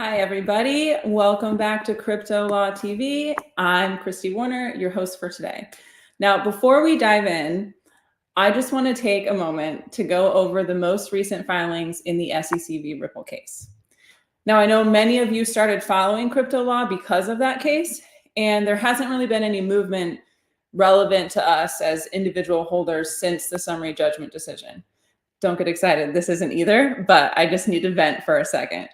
Hi, everybody. Welcome back to Crypto Law TV. I'm Kristi Warner, your host for today. Now, before we dive in, I just want to take a moment to go over the most recent filings in the SEC v. Ripple case. Now, I know many of you started following crypto law because of that case, and there hasn't really been any movement relevant to us as individual holders since the summary judgment decision. Don't get excited. This isn't either, but I just need to vent for a second.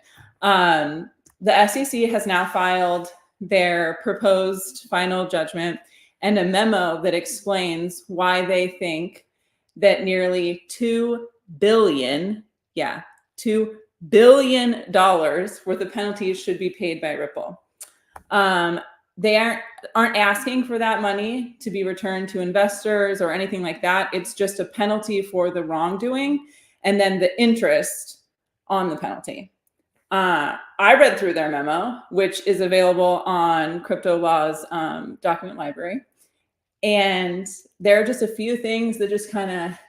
The SEC has now filed their proposed final judgment and a memo that explains why they think that nearly $2 billion worth of penalties should be paid by Ripple. They aren't asking for that money to be returned to investors or anything like that. It's just a penalty for the wrongdoing and then the interest on the penalty. I read through their memo, which is available on Crypto Law's document library. And there are just a few things that just kind of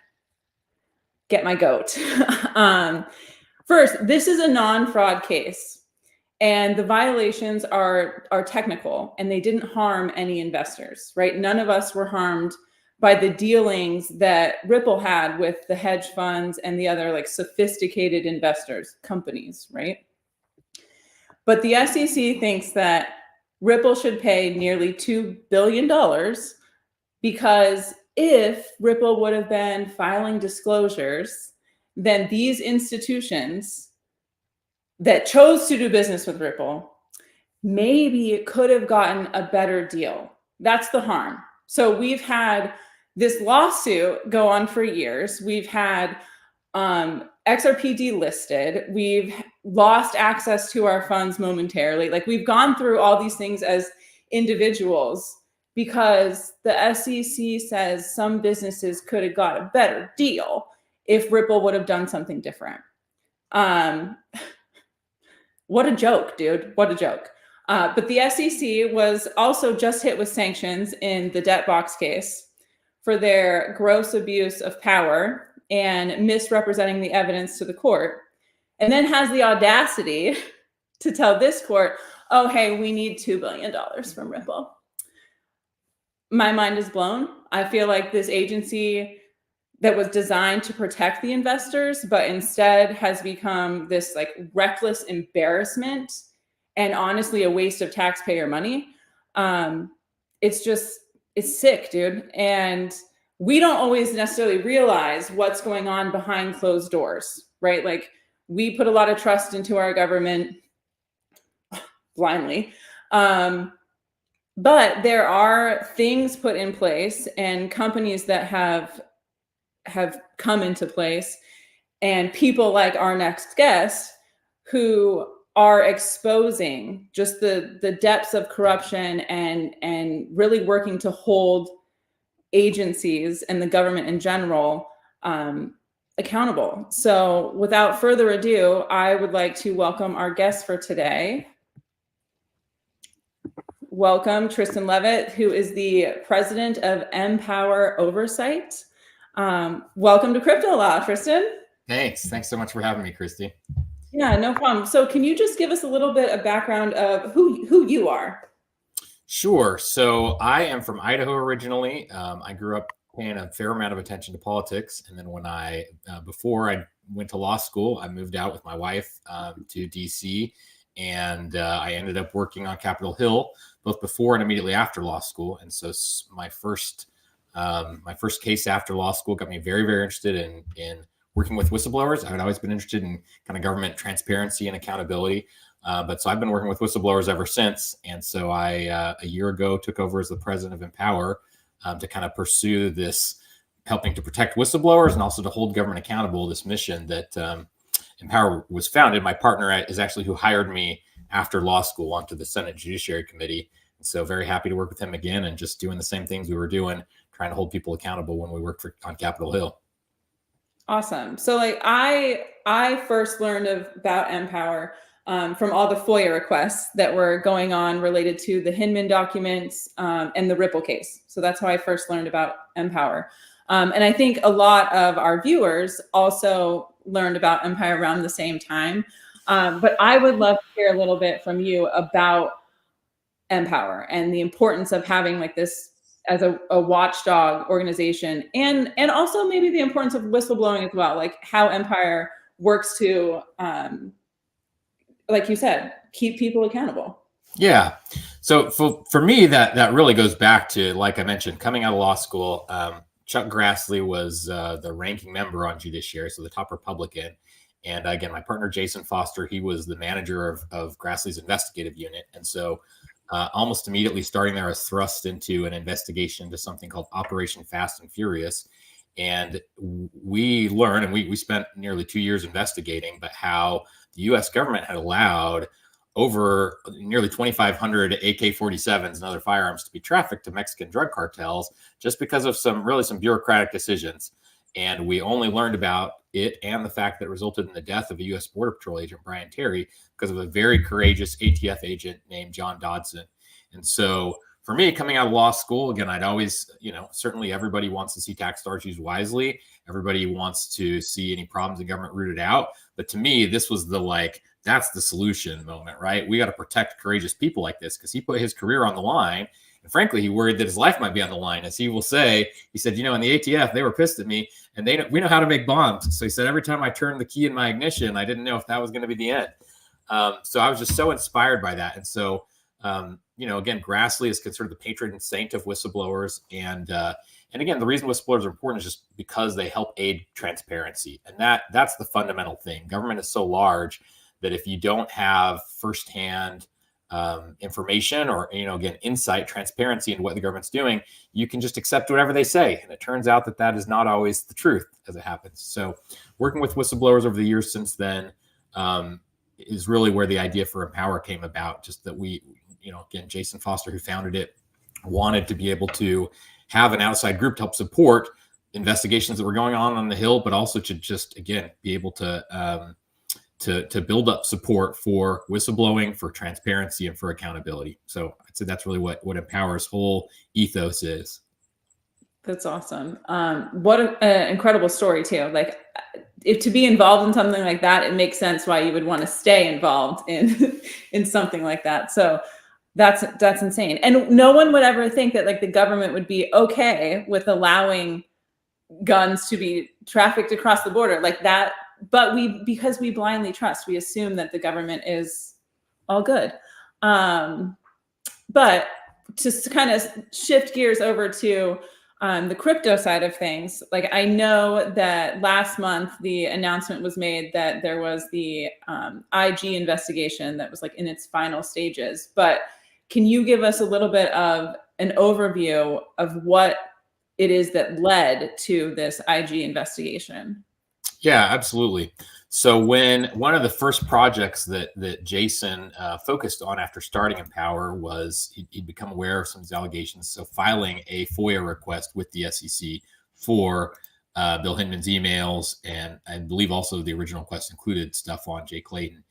get my goat. First, this is a non-fraud case. And the violations are technical and they didn't harm any investors, right? None of us were harmed by the dealings that Ripple had with the hedge funds and the other like sophisticated investors, companies, right? But the SEC thinks that Ripple should pay nearly $2 billion because if Ripple would have been filing disclosures, then these institutions that chose to do business with Ripple, maybe it could have gotten a better deal. That's the harm. So we've had this lawsuit go on for years. We've had XRP listed. We've lost access to our funds momentarily. Like we've gone through all these things as individuals because the SEC says some businesses could have got a better deal if Ripple would have done something different. What a joke, dude. What a joke. But the SEC was also just hit with sanctions in the debt box case for their gross abuse of power and misrepresenting the evidence to the court, and then has the audacity to tell this court, oh, hey, we need $2 billion from Ripple. My mind is blown. I feel like this agency that was designed to protect the investors, but instead has become this like reckless embarrassment and honestly a waste of taxpayer money. It's sick, dude. And we don't always necessarily realize what's going on behind closed doors, right? Like we put a lot of trust into our government blindly. But there are things put in place and companies that have come into place and people like our next guest who are exposing just the depths of corruption and really working to hold agencies and the government in general accountable. So without further ado, I would like to welcome our guest for today. Welcome, Tristan Leavitt, who is the president of Empower Oversight. Welcome to Crypto Law, Tristan. Thanks so much for having me, Kristi. Yeah, no problem. So can you just give us a little bit of background of who you are? Sure. So I am from Idaho originally. I grew up paying a fair amount of attention to politics. And then when before I went to law school, I moved out with my wife to DC. And I ended up working on Capitol Hill, both before and immediately after law school. And so my first case after law school got me very, very interested in working with whistleblowers. I had always been interested in kind of government transparency and accountability. But so I've been working with whistleblowers ever since. And so I, a year ago, took over as the president of Empower to kind of pursue this, helping to protect whistleblowers and also to hold government accountable, this mission that Empower was founded. My partner is actually who hired me after law school onto the Senate Judiciary Committee. And so very happy to work with him again and just doing the same things we were doing, trying to hold people accountable when we worked on Capitol Hill. Awesome. So like I first learned about Empower from all the FOIA requests that were going on related to the Hinman documents and the Ripple case. So that's how I first learned about Empower. And I think a lot of our viewers also learned about Empower around the same time. But I would love to hear a little bit from you about Empower and the importance of having like this as a watchdog organization, and also maybe the importance of whistleblowing as well, like how Empire works to, like you said, keep people accountable. Yeah. So for me, that really goes back to, like I mentioned, coming out of law school. Chuck Grassley was the ranking member on judiciary, so the top Republican. And again, my partner, Jason Foster, he was the manager of Grassley's investigative unit. And so almost immediately starting there, I was thrust into an investigation into something called Operation Fast and Furious. And we learned, and we spent nearly 2 years investigating, but how the U.S. government had allowed over nearly 2,500 AK-47s and other firearms to be trafficked to Mexican drug cartels just because of some bureaucratic decisions. And we only learned about it and the fact that it resulted in the death of a U.S. Border Patrol agent, Brian Terry, because of a very courageous ATF agent named John Dodson. And so for me, coming out of law school, again, I'd always, certainly everybody wants to see tax dollars used wisely. Everybody wants to see any problems in government rooted out. But to me, this was that's the solution moment, right? We got to protect courageous people like this, because he put his career on the line. And frankly, he worried that his life might be on the line. As he will say, he said, in the ATF, they were pissed at me, and we know how to make bombs. So he said, every time I turned the key in my ignition, I didn't know if that was going to be the end. So I was just so inspired by that. And so, again, Grassley is considered the patron saint of whistleblowers. And again, the reason whistleblowers are important is just because they help aid transparency. And that's the fundamental thing. Government is so large that if you don't have firsthand information or, again, insight, transparency into what the government's doing, you can just accept whatever they say. And it turns out that is not always the truth as it happens. So working with whistleblowers over the years since then is really where the idea for Empower came about. Just that we, again, Jason Foster, who founded it, wanted to be able to have an outside group to help support investigations that were going on the Hill, but also to just, again, be able to build up support for whistleblowing, for transparency, and for accountability. So I'd say that's really what Empower's whole ethos is. That's awesome. What an incredible story too. Like, if to be involved in something like that, it makes sense why you would want to stay involved in something like that. So that's insane. And no one would ever think that like the government would be okay with allowing guns to be trafficked across the border like that. But because we blindly trust, we assume that the government is all good. But to kind of shift gears over to the crypto side of things, like I know that last month the announcement was made that there was the IG investigation that was like in its final stages. But can you give us a little bit of an overview of what it is that led to this IG investigation? Yeah, absolutely. So when one of the first projects that Jason focused on after starting Empower was he'd become aware of some of these allegations. So filing a FOIA request with the SEC for Bill Hinman's emails, and I believe also the original request included stuff on Jay Clayton.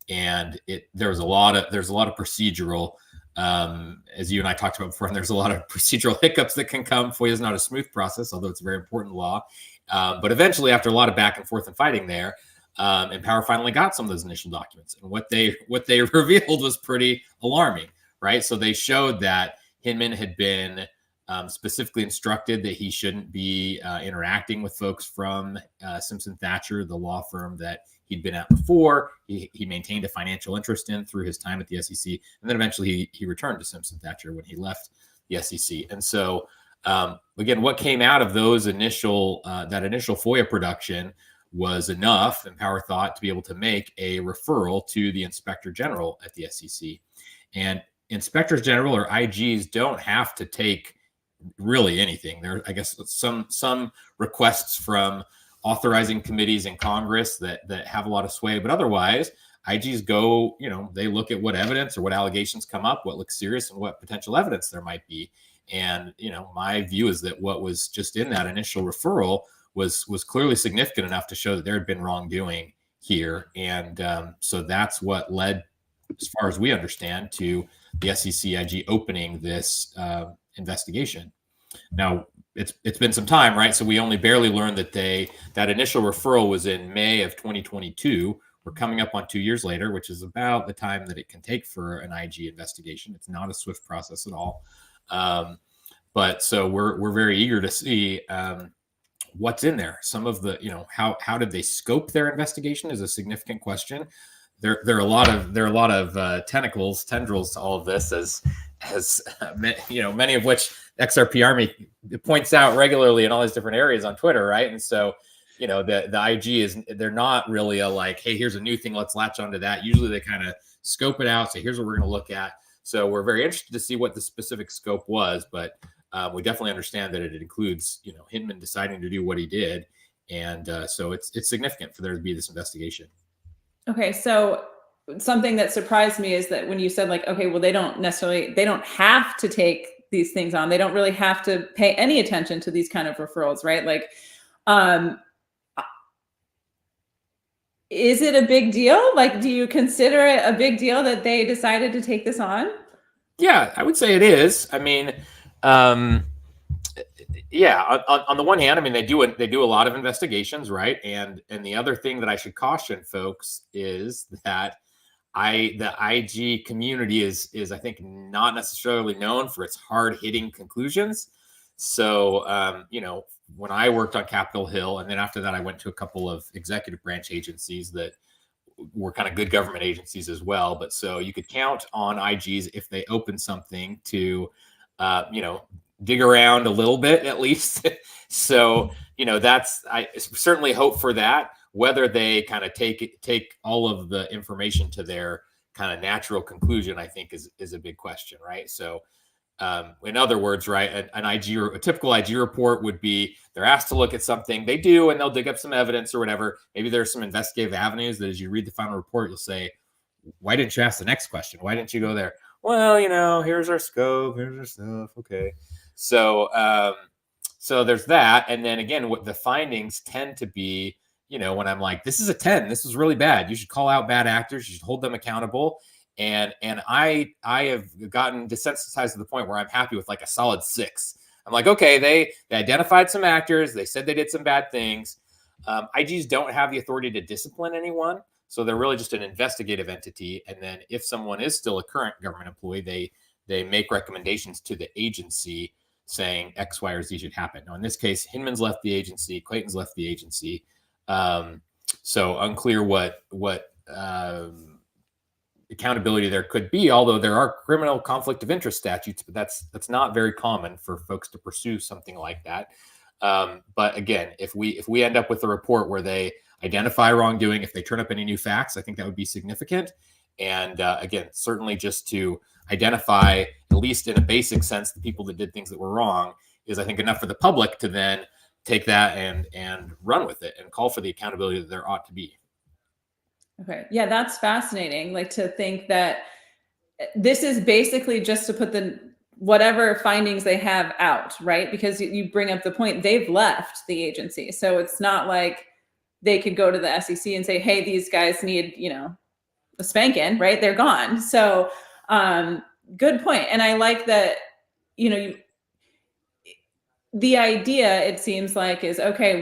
And there's a lot of procedural, as you and I talked about before, and there's a lot of procedural hiccups that can come. FOIA is not a smooth process, although it's a very important law. But eventually, after a lot of back and forth and fighting there, Empower finally got some of those initial documents. And what they revealed was pretty alarming, right? So they showed that Hinman had been specifically instructed that he shouldn't be interacting with folks from Simpson Thacher, the law firm that he'd been at before. He maintained a financial interest in through his time at the SEC. And then eventually he returned to Simpson Thacher when he left the SEC. And so again, what came out of those initial FOIA production was enough, Empower thought, to be able to make a referral to the Inspector General at the SEC. And Inspectors General, or IGs, don't have to take really anything. There, I guess, some requests from authorizing committees in Congress that have a lot of sway, but otherwise, IGs go, they look at what evidence or what allegations come up, what looks serious, and what potential evidence there might be. And, my view is that what was just in that initial referral was clearly significant enough to show that there had been wrongdoing here. And so that's what led, as far as we understand, to the SEC IG opening this investigation. Now, it's been some time, right? So we only barely learned that initial referral was in May of 2022, we're coming up on 2 years later, which is about the time that it can take for an IG investigation. It's not a swift process at all. But so we're very eager to see what's in there. Some of the, how did they scope their investigation is a significant question. There are a lot of tendrils to all of this, as many of which XRP Army points out regularly in all these different areas on Twitter, right? And so, the IG they're not really a like, hey, here's a new thing, let's latch onto that. Usually they kind of scope it out, say, here's what we're going to look at. So we're very interested to see what the specific scope was, but we definitely understand that it includes, Hinman deciding to do what he did, and so it's significant for there to be this investigation. Okay, so something that surprised me is that when you said like, okay, well, they don't have to take these things on. They don't really have to pay any attention to these kind of referrals, right? Like, is it a big deal? Like, do you consider it a big deal that they decided to take this on? Yeah, I would say it is. I mean, yeah, on the one hand, I mean, they do a lot of investigations, right? And the other thing that I should caution folks is that the IG community is I think not necessarily known for its hard hitting conclusions. So when I worked on Capitol Hill, and then after that I went to a couple of executive branch agencies that were kind of good government agencies as well. But so you could count on IGs if they open something to dig around a little bit at least. So I certainly hope for that. Whether they kind of take all of the information to their kind of natural conclusion, I think is a big question, right? So in other words, right, a typical IG report would be they're asked to look at something, they do, and they'll dig up some evidence or whatever. Maybe there's some investigative avenues that as you read the final report, you'll say, why didn't you ask the next question? Why didn't you go there? Well, here's our scope, here's our stuff. Okay. So there's that. And then again, what the findings tend to be, when I'm like, this is a 10, this is really bad. You should call out bad actors. You should hold them accountable. And I have gotten desensitized to the point where I'm happy with like a solid 6. I'm like, okay, they identified some actors. They said they did some bad things. IGs don't have the authority to discipline anyone. So they're really just an investigative entity. And then if someone is still a current government employee, they make recommendations to the agency saying X, Y, or Z should happen. Now, in this case, Hinman's left the agency, Clayton's left the agency. So unclear what accountability there could be, although there are criminal conflict of interest statutes, but that's not very common for folks to pursue something like that. But again, if we end up with a report where they identify wrongdoing, if they turn up any new facts, I think that would be significant. And again, certainly just to identify, at least in a basic sense, the people that did things that were wrong is, I think, enough for the public to then take that and run with it and call for the accountability that there ought to be. Okay. Yeah, that's fascinating. Like, to think that this is basically just to put whatever findings they have out, right? Because you bring up the point, they've left the agency. So it's not like they could go to the SEC and say, hey, these guys need, a spanking, right? They're gone. So good point. And I like that, the idea, it seems like, is, okay,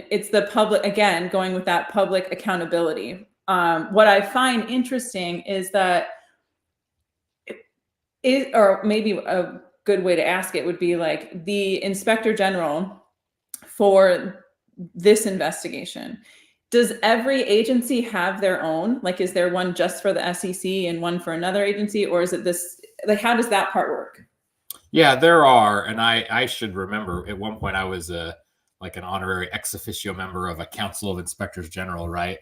it's the public, again, going with that public accountability. What I find interesting is that or maybe a good way to ask it would be like, the Inspector General for this investigation, does every agency have their own? Like, is there one just for the SEC and one for another agency? Or is it this, like, how does that part work? Yeah, there are. And I should remember at one point I was like an honorary ex officio member of a Council of Inspectors General, right?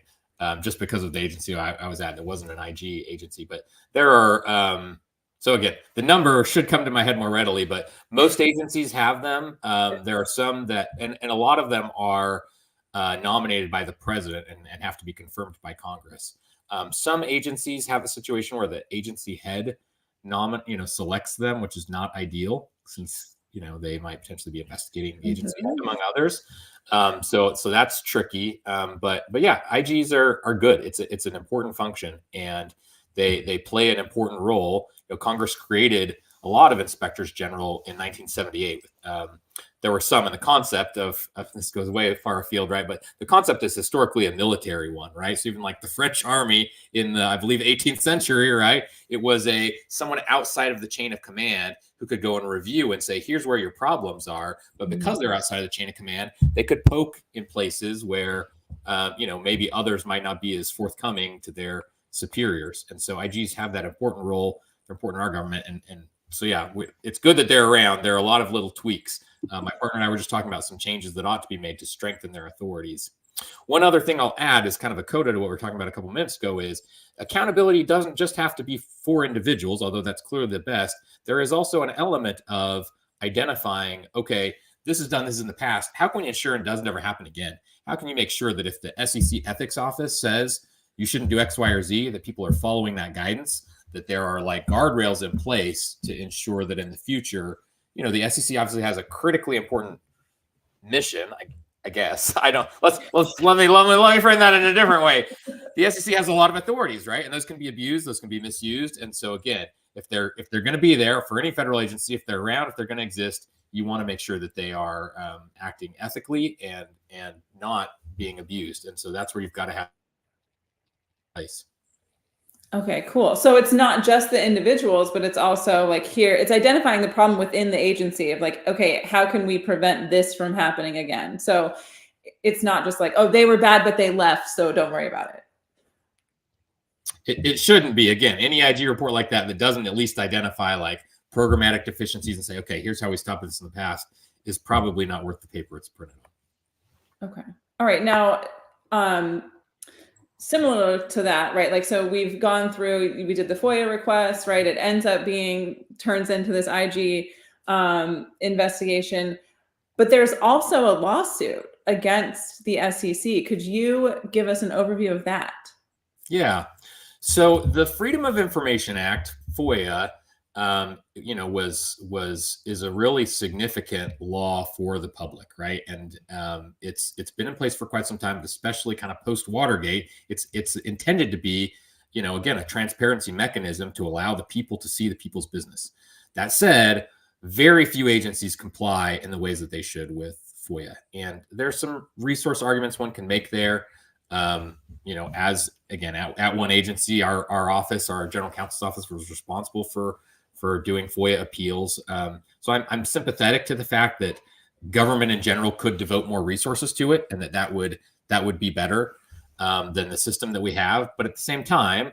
Just because of the agency I was at. It wasn't an IG agency, but there are, so again, the number should come to my head more readily, but most agencies have them. There are some that, and a lot of them are nominated by the president and have to be confirmed by Congress. Some agencies have a situation where the agency head selects them, which is not ideal since, they might potentially be investigating the agency among others. So that's tricky. But yeah, IGs are good. It's an important function, and they play an important role. Congress created a lot of inspectors general in 1978. There were some, and the concept of this goes way far afield, right? But the concept is historically a military one, right? So even like the French army in the, I believe, 18th century, right? It was someone outside of the chain of command who could go and review and say, here's where your problems are. But because they're outside of the chain of command, they could poke in places where, maybe others might not be as forthcoming to their superiors. And so IGs have that important role. They're important in our government. And so, yeah, it's good that they're around. There are a lot of little tweaks. My partner and I were just talking about some changes that ought to be made to strengthen their authorities. One other thing I'll add is kind of a coda to what we were talking about a couple minutes ago is accountability doesn't just have to be for individuals, although that's clearly the best. There is also an element of identifying, okay, this is done, this is in the past. How can we ensure it doesn't ever happen again? How can you make sure that if the SEC ethics office says you shouldn't do X, Y, or Z, that people are following that guidance, that there are like guardrails in place to ensure that in the future, the SEC obviously has a critically important mission. I guess let me frame that in a different way. The SEC has a lot of authorities, right? And those can be abused, those can be misused. And so again, if they're going to be there for any federal agency, if they're around, if they're going to exist, you want to make sure that they are acting ethically and not being abused. And so that's where you've got to have place. Okay, cool. So it's not just the individuals, but it's also like here, it's identifying the problem within the agency of like, okay, how can we prevent this from happening again? So it's not just like, oh, they were bad, but they left, so don't worry about it. It shouldn't be. Again, any IG report like that doesn't at least identify like programmatic deficiencies and say, okay, here's how we stopped this in the past, is probably not worth the paper it's printed on. Okay. All right. Now, similar to that, right? Like, so we've gone through, we did the FOIA request, right? It ends up turns into this IG investigation, but there's also a lawsuit against the SEC. Could you give us an overview of that? Yeah. So the Freedom of Information Act, FOIA, is a really significant law for the public, right? And it's been in place for quite some time, especially kind of post Watergate. It's intended to be, again, a transparency mechanism to allow the people to see the people's business. That said, very few agencies comply in the ways that they should with FOIA, and there's some resource arguments one can make there. As again at one agency, our office, our general counsel's office, was responsible for doing FOIA appeals. So I'm sympathetic to the fact that government in general could devote more resources to it, and that would be better than the system that we have. But at the same time,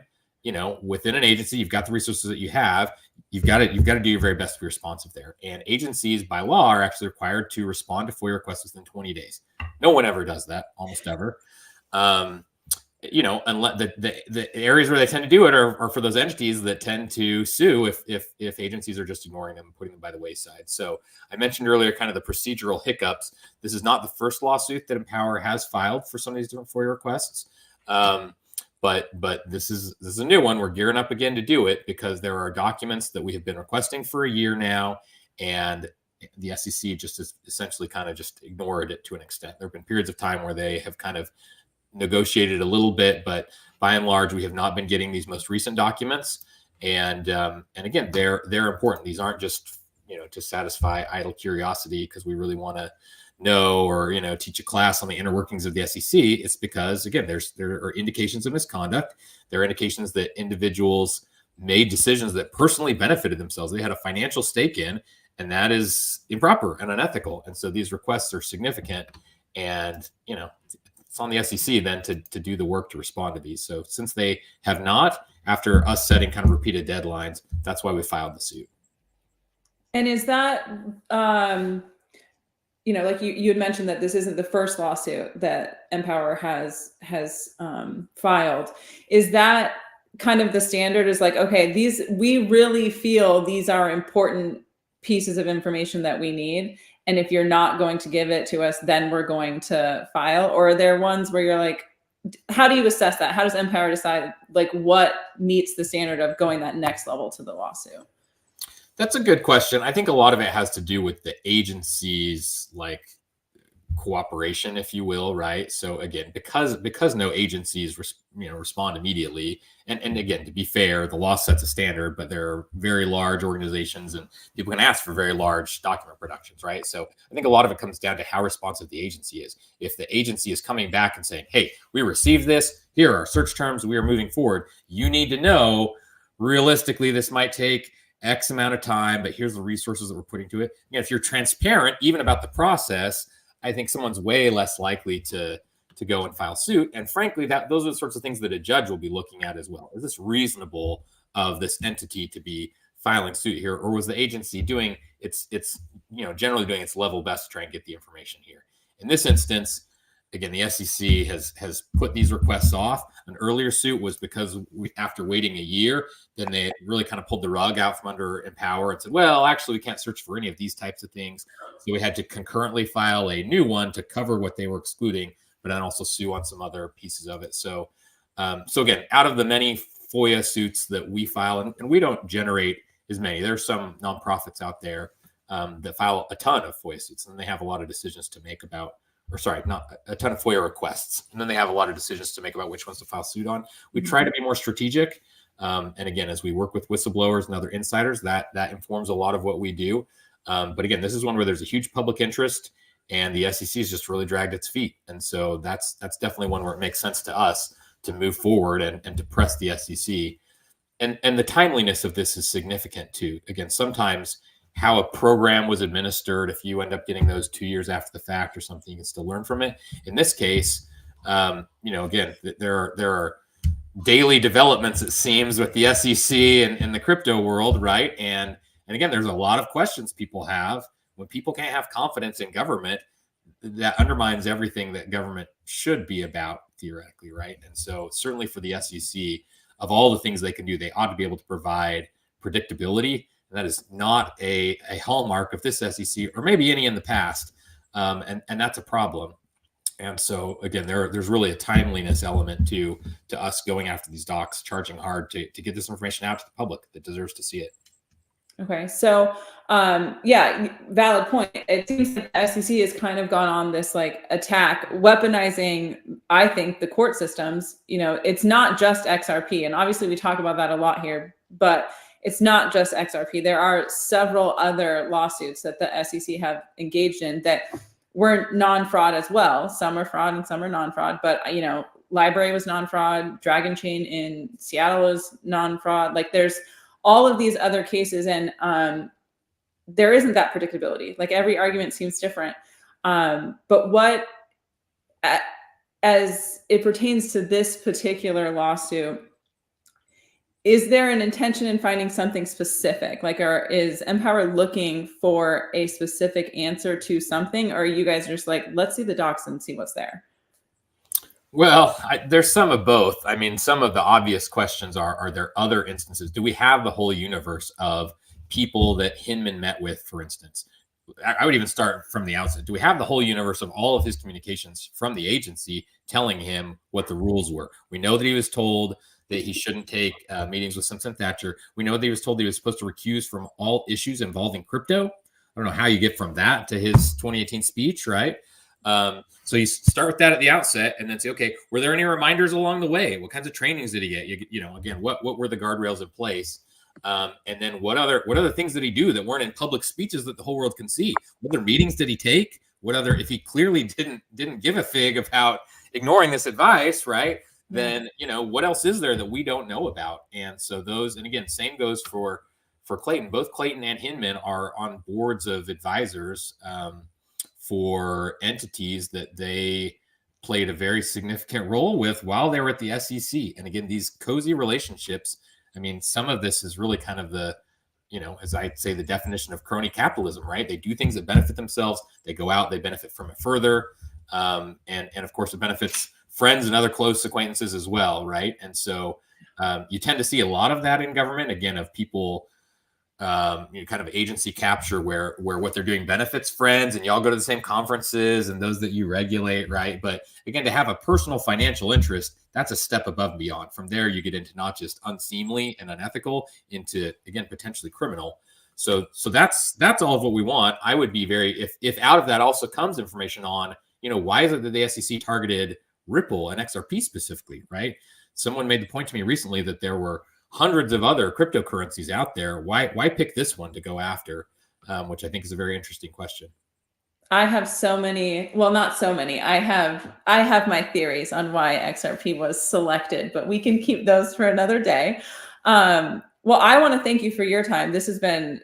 within an agency, you've got the resources that you have. You've got to do your very best to be responsive there. And agencies by law are actually required to respond to FOIA requests within 20 days. No one ever does that, almost ever. Unless the areas where they tend to do it are for those entities that tend to sue if agencies are just ignoring them and putting them by the wayside. So I mentioned earlier kind of the procedural hiccups. This is not the first lawsuit that Empower has filed for some of these different FOIA requests. But this is a new one. We're gearing up again to do it because there are documents that we have been requesting for a year now, and the SEC just has essentially kind of just ignored it to an extent. There have been periods of time where they have kind of negotiated a little bit, but by and large, we have not been getting these most recent documents. And again, they're important. These aren't just, to satisfy idle curiosity because we really want to know or, teach a class on the inner workings of the SEC. It's because, again, there are indications of misconduct. There are indications that individuals made decisions that personally benefited themselves. They had a financial stake in, and that is improper and unethical. And so these requests are significant, and, it's on the SEC then to do the work to respond to these. So since they have not, after us setting kind of repeated deadlines, that's why we filed the suit. And is that, like you had mentioned that this isn't the first lawsuit that Empower has filed. Is that kind of the standard? Is like, okay, we really feel these are important pieces of information that we need, and if you're not going to give it to us, then we're going to file? Or are there ones where you're like, how do you assess that? How does Empower decide like what meets the standard of going that next level to the lawsuit? That's a good question. I think a lot of it has to do with the agency's like cooperation, if you will, right? So again, because no agencies respond immediately, and again, to be fair, the law sets a standard, but there are very large organizations and people can ask for very large document productions, right? So I think a lot of it comes down to how responsive the agency is. If the agency is coming back and saying, hey, we received this, here are our search terms, we are moving forward, you need to know realistically this might take X amount of time, but here's the resources that we're putting to it. Again, if you're transparent even about the process, I think someone's way less likely to go and file suit. And frankly, those are the sorts of things that a judge will be looking at as well. Is this reasonable of this entity to be filing suit here, or was the agency doing its generally doing its level best to try and get the information here? In this instance, again, the SEC has put these requests off. An earlier suit was because after waiting a year, then they really kind of pulled the rug out from under Empower and said, well, actually, we can't search for any of these types of things. So we had to concurrently file a new one to cover what they were excluding, but then also sue on some other pieces of it. So again, out of the many FOIA suits that we file, and we don't generate as many, there's some nonprofits out there that file a ton of FOIA suits, and they have a lot of decisions to make about, or sorry, not a ton of FOIA requests. And then they have a lot of decisions to make about which ones to file suit on. We try to be more strategic. And again, as we work with whistleblowers and other insiders, that informs a lot of what we do. But again, this is one where there's a huge public interest and the SEC has just really dragged its feet. And so that's definitely one where it makes sense to us to move forward and to press the SEC. And the timeliness of this is significant too. Again, sometimes how a program was administered, if you end up getting those 2 years after the fact or something, you can still learn from it. In this case, again, there are daily developments, it seems, with the SEC and in the crypto world, right? And again, there's a lot of questions people have. When people can't have confidence in government, that undermines everything that government should be about, theoretically, right? And so certainly for the SEC, of all the things they can do, they ought to be able to provide predictability. And that is not a hallmark of this SEC, or maybe any in the past. And that's a problem. And so again, there's really a timeliness element to us going after these docs, charging hard to get this information out to the public that deserves to see it. Okay, so valid point. It seems like the SEC has kind of gone on this like attack, weaponizing, I think, the court systems. It's not just XRP, and obviously we talk about that a lot here, but it's not just XRP. There are several other lawsuits that the SEC have engaged in that were non-fraud as well. Some are fraud and some are non-fraud, but Library was non-fraud, Dragon Chain in Seattle is non-fraud. Like there's all of these other cases, and there isn't that predictability. Like every argument seems different. But what, as it pertains to this particular lawsuit, is there an intention in finding something specific? Like, is Empower looking for a specific answer to something? Or are you guys just like, let's see the docs and see what's there? Well, there's some of both. I mean, some of the obvious questions are there other instances? Do we have the whole universe of people that Hinman met with, for instance? I would even start from the outset. Do we have the whole universe of all of his communications from the agency telling him what the rules were? We know that he was told that he shouldn't take meetings with Simpson Thatcher. We know that he was told he was supposed to recuse from all issues involving crypto. I don't know how you get from that to his 2018 speech, right? So you start with that at the outset and then say, okay, were there any reminders along the way? What kinds of trainings did he get? Again, what were the guardrails in place? And then what other things did he do that weren't in public speeches that the whole world can see? What other meetings did he take? If he clearly didn't give a fig about ignoring this advice, right? Then, what else is there that we don't know about? And so and again, same goes for Clayton. Both Clayton and Hinman are on boards of advisors for entities that they played a very significant role with while they were at the SEC. And again, these cozy relationships, I mean, some of this is really kind of the, as I say, the definition of crony capitalism, right? They do things that benefit themselves. They go out, they benefit from it further. And of course, it benefits friends and other close acquaintances as well, right? And so you tend to see a lot of that in government, again, of people, kind of agency capture where what they're doing benefits friends and y'all go to the same conferences and those that you regulate, right? But again, to have a personal financial interest, that's a step above and beyond. From there, you get into not just unseemly and unethical, into, again, potentially criminal. So that's all of what we want. I would be very, if out of that also comes information on, why is it that the SEC targeted Ripple and XRP specifically, right? Someone made the point to me recently that there were hundreds of other cryptocurrencies out there. Why pick this one to go after? Which I think is a very interesting question. I have so many, well, not so many. I have my theories on why XRP was selected, but we can keep those for another day. Well, I want to thank you for your time. This has been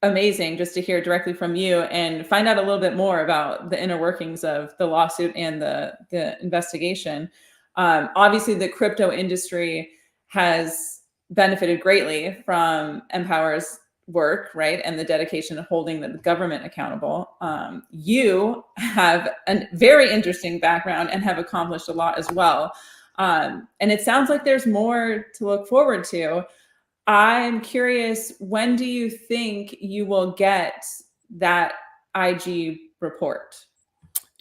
amazing just to hear directly from you and find out a little bit more about the inner workings of the lawsuit and the investigation. Obviously, the crypto industry has benefited greatly from Empower's work, right? And the dedication to holding the government accountable. You have a very interesting background and have accomplished a lot as well. And it sounds like there's more to look forward to. I'm curious, when do you think you will get that IG report?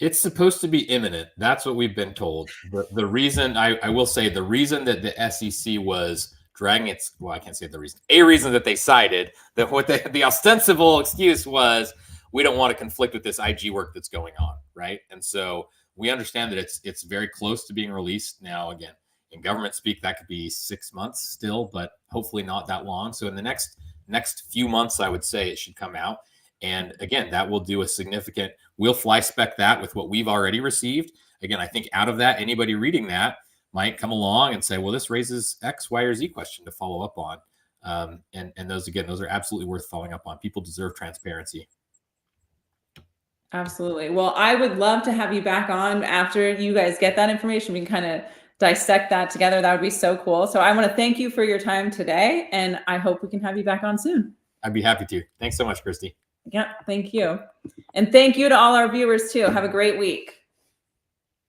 It's supposed to be imminent. That's what we've been told. The reason, I will say, the reason that the SEC was dragging its, well, I can't say the reason. A reason that they cited, that what the ostensible excuse was, we don't want to conflict with this IG work that's going on, right? And so we understand that it's very close to being released now. Again, in government speak, that could be 6 months still, but hopefully not that long. So in the next few months, I would say it should come out. And again, that will do a significant, we'll fly spec that with what we've already received. Again, I think out of that, anybody reading that might come along and say, well, this raises X, Y, or Z question to follow up on. And those are absolutely worth following up on. People deserve transparency. Absolutely. Well, I would love to have you back on after you guys get that information. We can kind of dissect that together. That would be so cool. So I want to thank you for your time today, and I hope we can have you back on soon. I'd be happy to. Thanks so much, Kristi. Yeah, thank you. And thank you to all our viewers too. Have a great week.